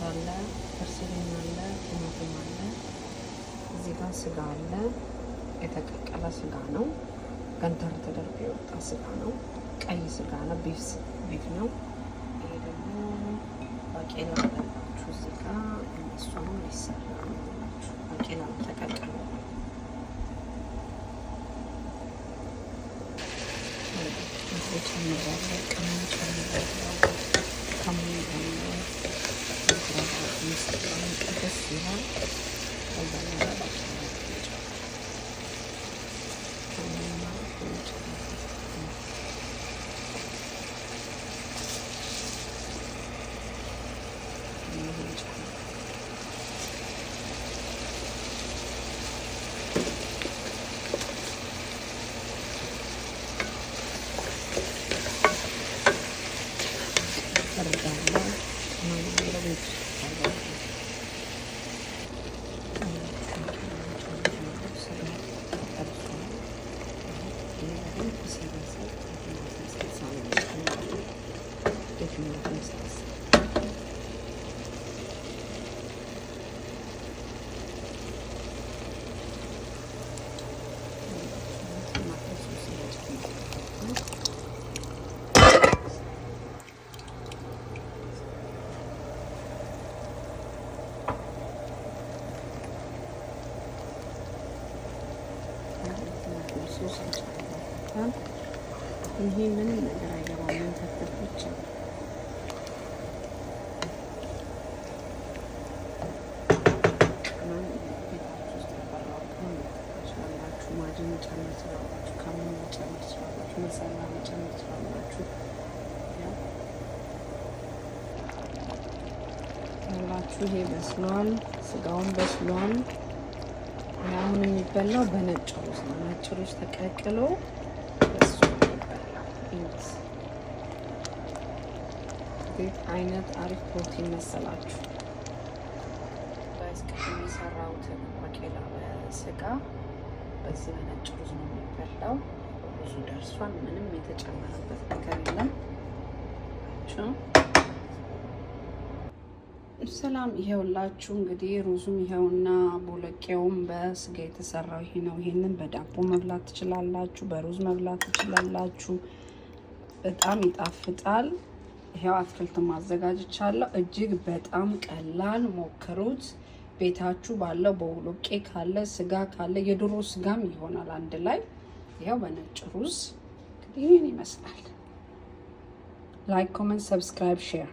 አለ፣ ፐርሲሊን አለ፣ ቲማቲም አለ። እዚህ ጋር ስጋ አለ። የተቀቀለ ስጋ ነው። ገንተር ተደርጎ የወጣ ስጋ ነው። ቀይ ስጋ ነው። ቢፍ ነው። ይሄ ደግሞ ባቄላ አላችሁ እዚህ ጋር እሱም ሊሰራ ነው። ባቄላ ተቀቀለ ይሄ ምንም ነገር አይገባም። ምን ተፈጥሮች ማጅን ጨምር ስላላችሁ ከምን ጨምር ስላላችሁ መሰላ ጨምር ስላላችሁ ያላችሁ ይሄ በስሏል። ስጋውን በስሏል። አሁን የሚበላው በነጭ ሩዝ ነው። ነጭ ሩዝ ተቀቅሎ በሱ የሚበላው እንዴት አይነት አሪፍ ፕሮቲን መሰላችሁ። ጋይስ የሚሰራውት ባቄላ በስጋ በዚህ በነጭ ሩዝ ነው የሚበላው። ሩዙ ደርሷል። ምንም የተጨመረበት ነገር የለም። ሰላም ይሄውላችሁ እንግዲህ ሩዙም ይሄውና ቦለቄውም በስጋ የተሰራው ይሄ ነው። ይሄንን በዳቦ መብላት ትችላላችሁ፣ በሩዝ መብላት ትችላላችሁ። በጣም ይጣፍጣል። ይሄው አትክልት ማዘጋጅቻለሁ። እጅግ በጣም ቀላል፣ ሞክሩት። ቤታችሁ ባለው በቦለቄ ካለ ስጋ ካለ የዶሮ ስጋም ይሆናል አንድ ላይ። ይሄው በነጭ ሩዝ እንግዲህ ይሄን ይመስላል። ላይክ፣ ኮሜንት፣ ሰብስክራይብ፣ ሼር